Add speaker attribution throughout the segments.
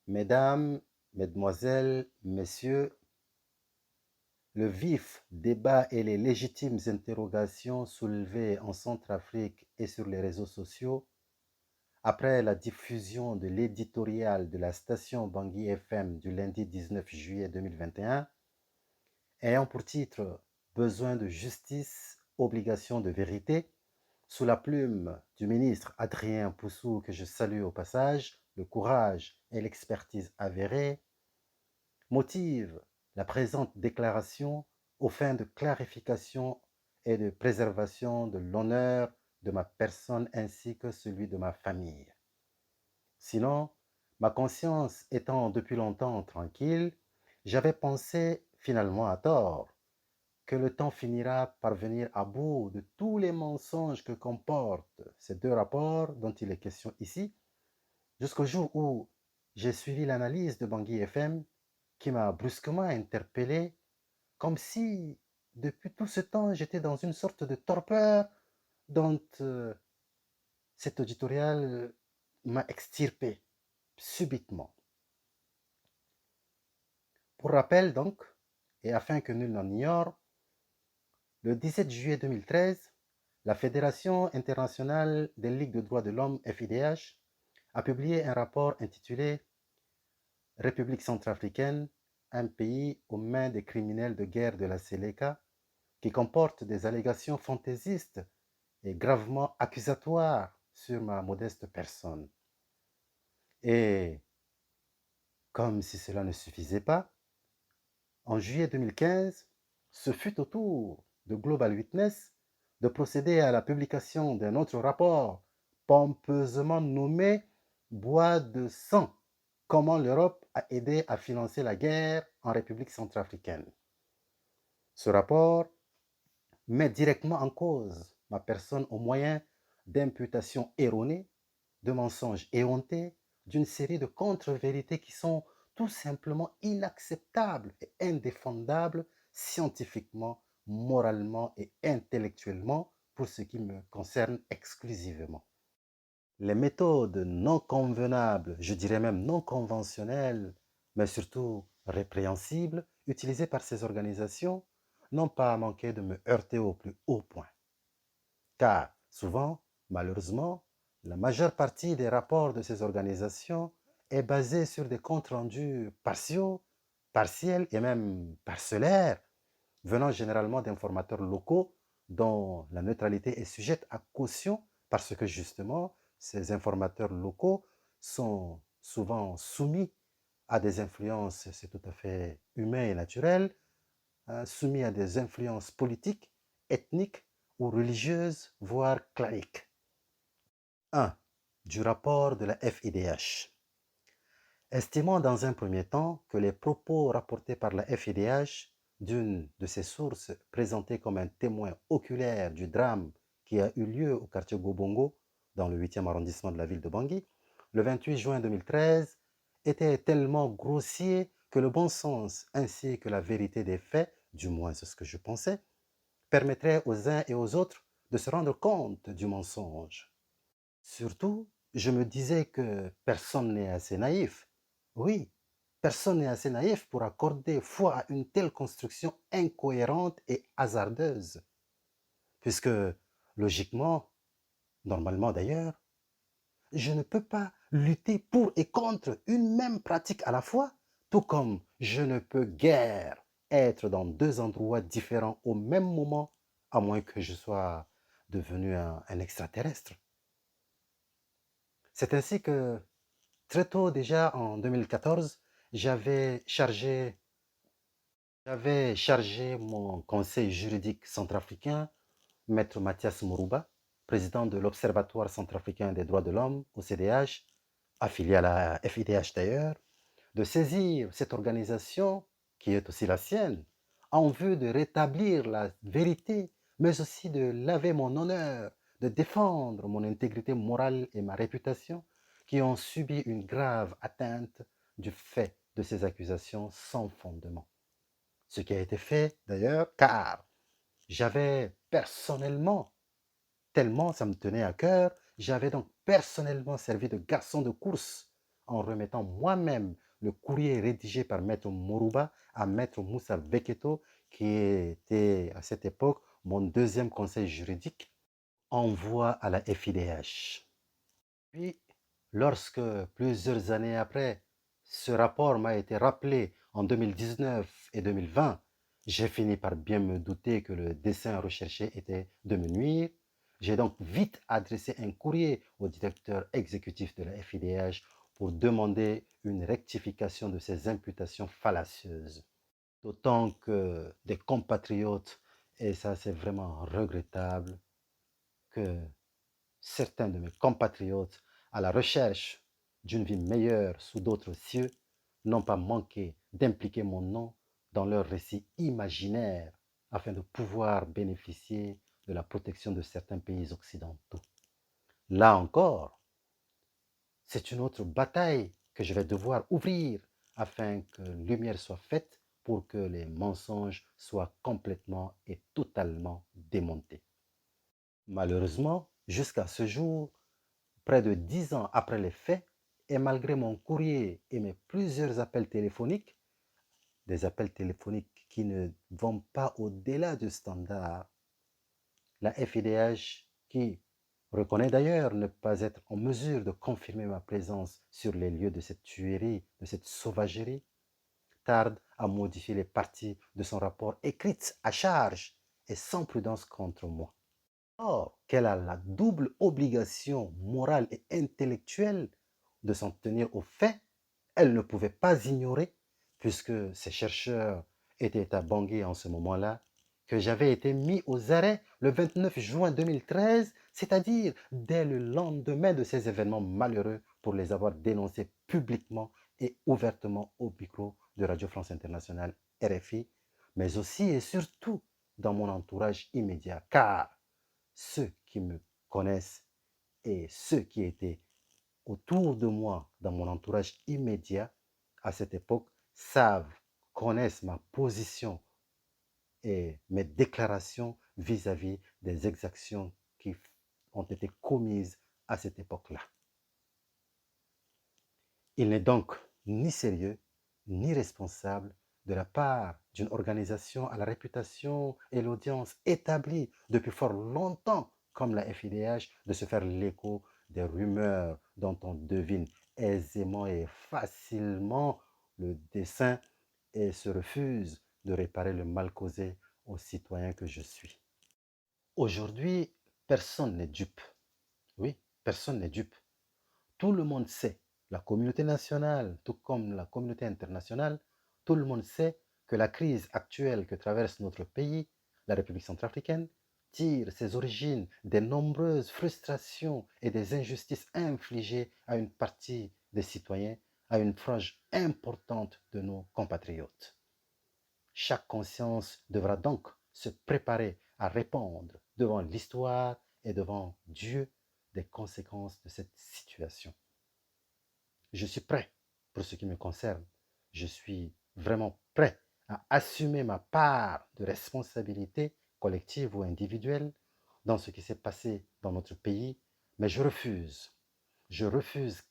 Speaker 1: Mesdames, Mesdemoiselles, Messieurs, le vif débat et les légitimes interrogations soulevées en Centrafrique et sur les réseaux sociaux après la diffusion de l'éditorial de la station Bangui FM du lundi 19 juillet 2021, ayant pour titre Besoin de justice, obligation de vérité, sous la plume du ministre Adrien Poussou, que je salue au passage, le courage et l'expertise avérée, motive la présente déclaration aux fins de clarification et de préservation de l'honneur de ma personne ainsi que celui de ma famille. Sinon, ma conscience étant depuis longtemps tranquille, j'avais pensé, finalement à tort, que le temps finira par venir à bout de tous les mensonges que comportent ces deux rapports dont il est question ici, jusqu'au jour où j'ai suivi l'analyse de Bangui FM qui m'a brusquement interpellé, comme si depuis tout ce temps j'étais dans une sorte de torpeur dont cet auditorial m'a extirpé subitement. Pour rappel donc, et afin que nul n'en ignore, le 17 juillet 2013, la Fédération internationale des ligues de droits de l'homme, FIDH, a publié un rapport intitulé République centrafricaine, un pays aux mains des criminels de guerre de la Séléka, qui comporte des allégations fantaisistes et gravement accusatoires sur ma modeste personne. Et comme si cela ne suffisait pas, en juillet 2015, ce fut au tour de Global Witness de procéder à la publication d'un autre rapport pompeusement nommé Bois de sang, comment l'Europe a aidé à financer la guerre en République centrafricaine. Ce rapport met directement en cause ma personne au moyen d'imputations erronées, de mensonges éhontés, d'une série de contre-vérités qui sont tout simplement inacceptables et indéfendables scientifiquement, moralement et intellectuellement pour ce qui me concerne exclusivement. Les méthodes non convenables, je dirais même non conventionnelles, mais surtout répréhensibles, utilisées par ces organisations, n'ont pas manqué de me heurter au plus haut point. Car souvent, malheureusement, la majeure partie des rapports de ces organisations est basée sur des comptes rendus partiaux, partiels et même parcellaires, venant généralement d'informateurs locaux dont la neutralité est sujette à caution parce que justement, ces informateurs locaux sont souvent soumis à des influences, c'est tout à fait humain et naturel, soumis à des influences politiques, ethniques ou religieuses, voire clériques. 1. Du rapport de la FIDH. Estimant dans un premier temps que les propos rapportés par la FIDH d'une de ses sources présentées comme un témoin oculaire du drame qui a eu lieu au quartier Gobongo, dans le 8e arrondissement de la ville de Bangui, le 28 juin 2013, étaient tellement grossiers que le bon sens ainsi que la vérité des faits, du moins c'est ce que je pensais, permettrait aux uns et aux autres de se rendre compte du mensonge. Surtout, je me disais que personne n'est assez naïf. Oui, personne n'est assez naïf pour accorder foi à une telle construction incohérente et hasardeuse, puisque logiquement, normalement d'ailleurs, je ne peux pas lutter pour et contre une même pratique à la fois, tout comme je ne peux guère être dans deux endroits différents au même moment, à moins que je sois devenu un extraterrestre. C'est ainsi que très tôt déjà en 2014, j'avais chargé mon conseil juridique centrafricain, Maître Mathias Mourouba, président de l'Observatoire centrafricain des droits de l'homme, OCDH, affilié à la FIDH d'ailleurs, de saisir cette organisation, qui est aussi la sienne, en vue de rétablir la vérité, mais aussi de laver mon honneur, de défendre mon intégrité morale et ma réputation, qui ont subi une grave atteinte du fait de ces accusations sans fondement. Ce qui a été fait d'ailleurs, car j'avais personnellement, tellement ça me tenait à cœur, j'avais donc personnellement servi de garçon de course en remettant moi-même le courrier rédigé par Maître Moruba à Maître Moussa Beketo, qui était à cette époque mon deuxième conseil juridique, envoi à la FIDH. Puis, lorsque plusieurs années après, ce rapport m'a été rappelé en 2019 et 2020, j'ai fini par bien me douter que le dessein recherché était de me nuire. J'ai donc vite adressé un courrier au directeur exécutif de la FIDH pour demander une rectification de ces imputations fallacieuses. D'autant que des compatriotes, et ça c'est vraiment regrettable, que certains de mes compatriotes à la recherche d'une vie meilleure sous d'autres cieux n'ont pas manqué d'impliquer mon nom dans leur récit imaginaire afin de pouvoir bénéficier de la protection de certains pays occidentaux. Là encore, c'est une autre bataille que je vais devoir ouvrir afin que lumière soit faite pour que les mensonges soient complètement et totalement démontés. Malheureusement, jusqu'à ce jour, près de 10 ans après les faits, et malgré mon courrier et mes plusieurs appels téléphoniques, des appels téléphoniques qui ne vont pas au-delà du standard, la FIDH, qui reconnaît d'ailleurs ne pas être en mesure de confirmer ma présence sur les lieux de cette tuerie, de cette sauvagerie, tarde à modifier les parties de son rapport écrites à charge et sans prudence contre moi. Or, qu'elle a la double obligation morale et intellectuelle de s'en tenir aux faits, elle ne pouvait pas ignorer, puisque ces chercheurs étaient à Bangui en ce moment-là, que j'avais été mis aux arrêts le 29 juin 2013, c'est-à-dire dès le lendemain de ces événements malheureux pour les avoir dénoncés publiquement et ouvertement au micro de Radio France Internationale RFI, mais aussi et surtout dans mon entourage immédiat, car ceux qui me connaissent et ceux qui étaient autour de moi dans mon entourage immédiat à cette époque savent, connaissent ma position et mes déclarations vis-à-vis des exactions qui ont été commises à cette époque-là. Il n'est donc ni sérieux ni responsable de la part d'une organisation à la réputation et l'audience établie depuis fort longtemps comme la FIDH de se faire l'écho des rumeurs dont on devine aisément et facilement le dessein et se refuse de réparer le mal causé aux citoyens que je suis. Aujourd'hui, personne n'est dupe. Oui, personne n'est dupe. Tout le monde sait, la communauté nationale, tout comme la communauté internationale, tout le monde sait que la crise actuelle que traverse notre pays, la République centrafricaine, tire ses origines des nombreuses frustrations et des injustices infligées à une partie des citoyens, à une frange importante de nos compatriotes. Chaque conscience devra donc se préparer à répondre devant l'histoire et devant Dieu des conséquences de cette situation. Je suis prêt pour ce qui me concerne. Je suis vraiment prêt à assumer ma part de responsabilité collective ou individuelle dans ce qui s'est passé dans notre pays, mais je refuse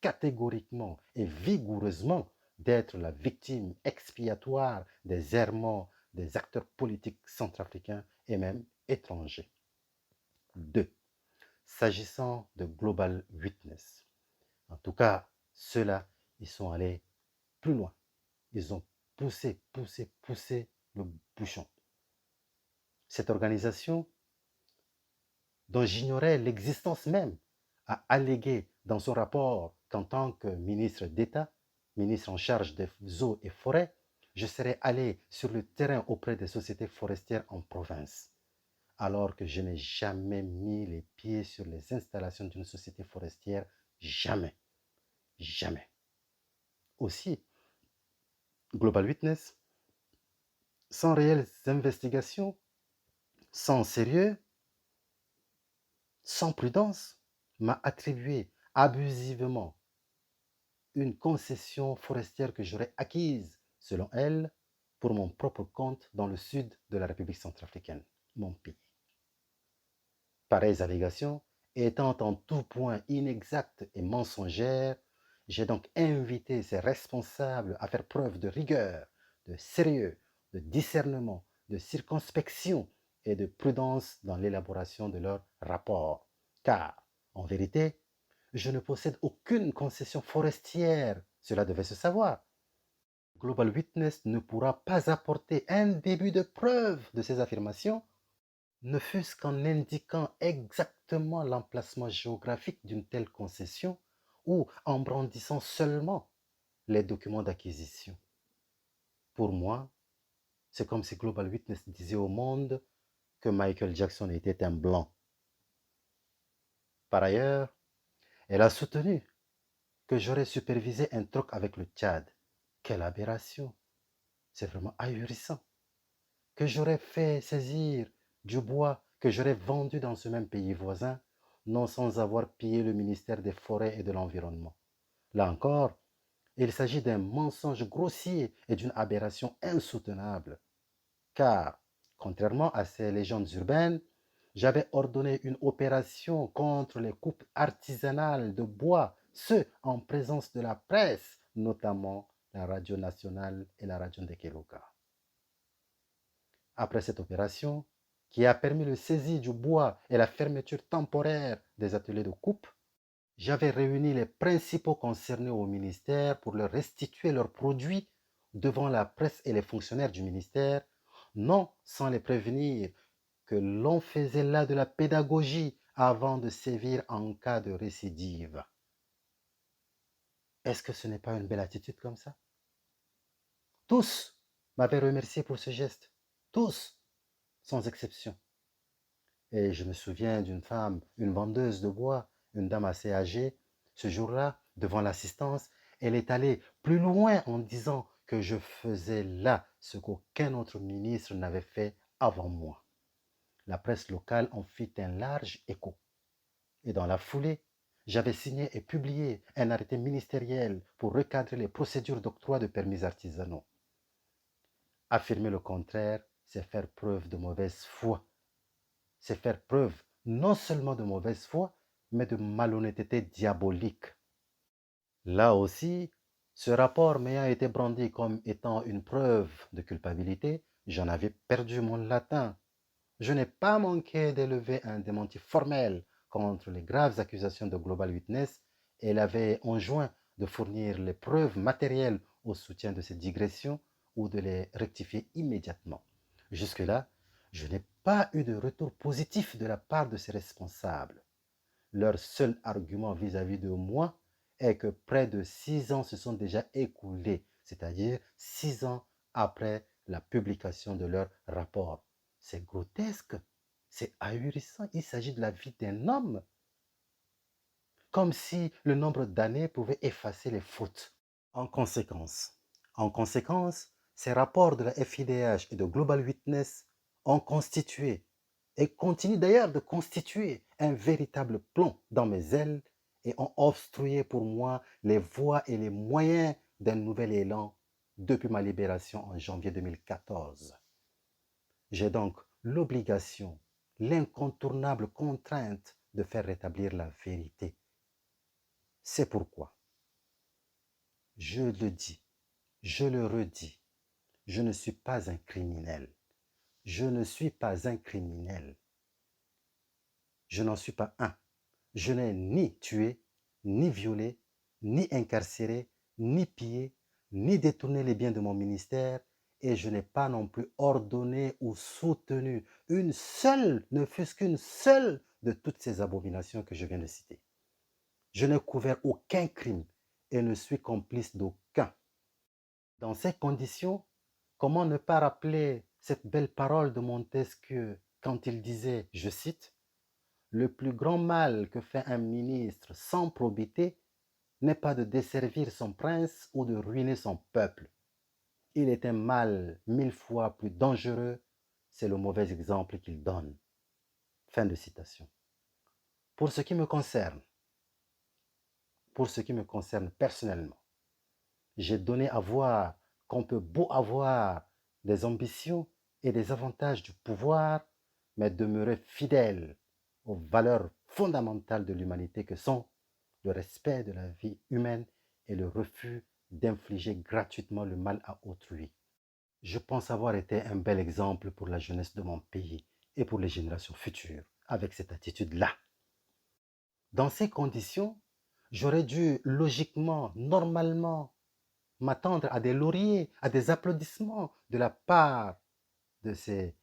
Speaker 1: catégoriquement et vigoureusement d'être la victime expiatoire des errements des acteurs politiques centrafricains et même étrangers. 2. S'agissant de Global Witness, en tout cas, ceux-là, ils sont allés plus loin. Ils ont poussé le bouchon. Cette organisation, dont j'ignorais l'existence même, a allégué dans son rapport qu'en tant que ministre d'État, ministre en charge des eaux et forêts, je serais allé sur le terrain auprès des sociétés forestières en province, alors que je n'ai jamais mis les pieds sur les installations d'une société forestière, jamais, jamais. Aussi, Global Witness, sans réelles investigations, sans sérieux, sans prudence, m'a attribué abusivement une concession forestière que j'aurais acquise, selon elle, pour mon propre compte dans le sud de la République centrafricaine, mon pays. Pareilles allégations étant en tout point inexactes et mensongères, J'ai donc invité ces responsables à faire preuve de rigueur, de sérieux, de discernement, de circonspection et de prudence dans l'élaboration de leurs rapports. Car, en vérité, je ne possède aucune concession forestière, cela devait se savoir. Global Witness ne pourra pas apporter un début de preuve de ces affirmations, ne fût-ce qu'en indiquant exactement l'emplacement géographique d'une telle concession ou en brandissant seulement les documents d'acquisition. Pour moi, c'est comme si Global Witness disait au monde que Michael Jackson était un blanc. Par ailleurs, elle a soutenu que j'aurais supervisé un troc avec le Tchad. Quelle aberration! C'est vraiment ahurissant. Que j'aurais fait saisir du bois que j'aurais vendu dans ce même pays voisin, non sans avoir pillé le ministère des Forêts et de l'Environnement. Là encore, il s'agit d'un mensonge grossier et d'une aberration insoutenable. Car, contrairement à ces légendes urbaines, j'avais ordonné une opération contre les coupes artisanales de bois, ce en présence de la presse, notamment la radio nationale et la radio de Keloka. Après cette opération, qui a permis le saisie du bois et la fermeture temporaire des ateliers de coupe, j'avais réuni les principaux concernés au ministère pour leur restituer leurs produits devant la presse et les fonctionnaires du ministère, non sans les prévenir que l'on faisait là de la pédagogie avant de sévir en cas de récidive. Est-ce que ce n'est pas une belle attitude comme ça? Tous m'avaient remercié pour ce geste, tous, sans exception. Et je me souviens d'une femme, une vendeuse de bois, une dame assez âgée. Ce jour-là, devant l'assistance, elle est allée plus loin en disant que je faisais là ce qu'aucun autre ministre n'avait fait avant moi. La presse locale en fit un large écho. Et dans la foulée, j'avais signé et publié un arrêté ministériel pour recadrer les procédures d'octroi de permis artisanaux. Affirmer le contraire, c'est faire preuve de mauvaise foi. C'est faire preuve non seulement de mauvaise foi, mais de malhonnêteté diabolique. Là aussi, ce rapport m'ayant été brandi comme étant une preuve de culpabilité, j'en avais perdu mon latin. Je n'ai pas manqué d'élever un démenti formel contre les graves accusations de Global Witness et l'avais enjoint de fournir les preuves matérielles au soutien de ces digressions ou de les rectifier immédiatement. Jusque-là, je n'ai pas eu de retour positif de la part de ces responsables. Leur seul argument vis-à-vis de moi est que près de 6 ans se sont déjà écoulés, c'est-à-dire 6 ans après la publication de leur rapport. C'est grotesque, c'est ahurissant, il s'agit de la vie d'un homme, comme si le nombre d'années pouvait effacer les fautes. En conséquence, ces rapports de la FIDH et de Global Witness ont constitué et continuent d'ailleurs de constituer un véritable plomb dans mes ailes et ont obstrué pour moi les voies et les moyens d'un nouvel élan depuis ma libération en janvier 2014. J'ai donc l'obligation, l'incontournable contrainte de faire rétablir la vérité. C'est pourquoi, je le dis, je le redis, je ne suis pas un criminel. Je ne suis pas un criminel. Je n'en suis pas un. Je n'ai ni tué, ni violé, ni incarcéré, ni pillé, ni détourné les biens de mon ministère, et je n'ai pas non plus ordonné ou soutenu une seule, ne fût-ce qu'une seule de toutes ces abominations que je viens de citer. Je n'ai couvert aucun crime et ne suis complice d'aucun. Dans ces conditions, comment ne pas rappeler cette belle parole de Montesquieu quand il disait, je cite, le plus grand mal que fait un ministre sans probité n'est pas de desservir son prince ou de ruiner son peuple. Il est un mal 1000 fois plus dangereux, c'est le mauvais exemple qu'il donne. Fin de citation. Pour ce qui me concerne, personnellement, j'ai donné à voir qu'on peut beau avoir des ambitions et des avantages du pouvoir, mais demeurer fidèle aux valeurs fondamentales de l'humanité que sont le respect de la vie humaine et le refus d'infliger gratuitement le mal à autrui. Je pense avoir été un bel exemple pour la jeunesse de mon pays et pour les générations futures avec cette attitude-là. Dans ces conditions, j'aurais dû logiquement, normalement, m'attendre à des lauriers, à des applaudissements de la part de ces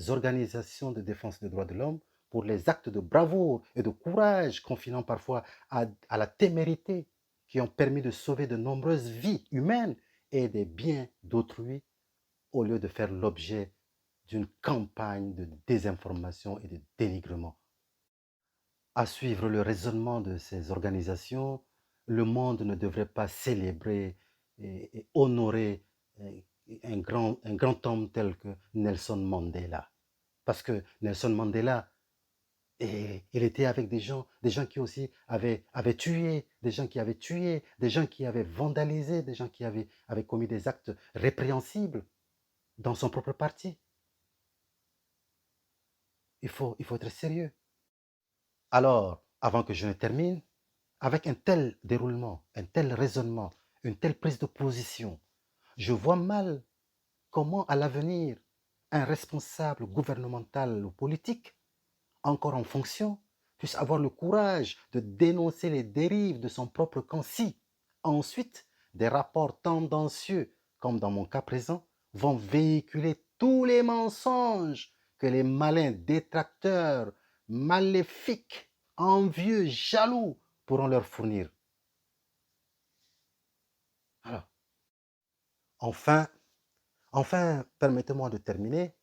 Speaker 1: organisations de défense des droits de l'homme pour les actes de bravoure et de courage confinant parfois à la témérité qui ont permis de sauver de nombreuses vies humaines et des biens d'autrui au lieu de faire l'objet d'une campagne de désinformation et de dénigrement. À suivre le raisonnement de ces organisations, le monde ne devrait pas célébrer et honorer un grand homme tel que Nelson Mandela. Parce que Nelson Mandela, il était avec des gens qui aussi avaient tué, des gens qui avaient tué, des gens qui avaient vandalisé, des gens qui avaient commis des actes répréhensibles dans son propre parti. Il faut être sérieux. Alors, avant que je ne termine, avec un tel déroulement, un tel raisonnement, une telle prise de position, je vois mal comment à l'avenir un responsable gouvernemental ou politique, encore en fonction, puisse avoir le courage de dénoncer les dérives de son propre camp si, ensuite, des rapports tendancieux, comme dans mon cas présent, vont véhiculer tous les mensonges que les malins détracteurs, maléfiques, envieux, jaloux pourront leur fournir. Alors, enfin, permettez-moi de terminer.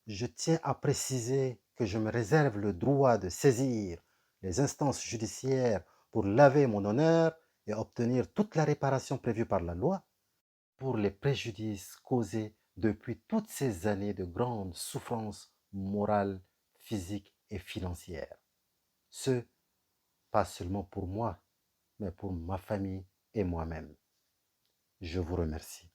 Speaker 1: Je tiens à préciser que je me réserve le droit de saisir les instances judiciaires pour laver mon honneur et obtenir toute la réparation prévue par la loi pour les préjudices causés depuis toutes ces années de grandes souffrances morales, physiques et financières. Ce, pas seulement pour moi, mais pour ma famille et moi-même. Je vous remercie.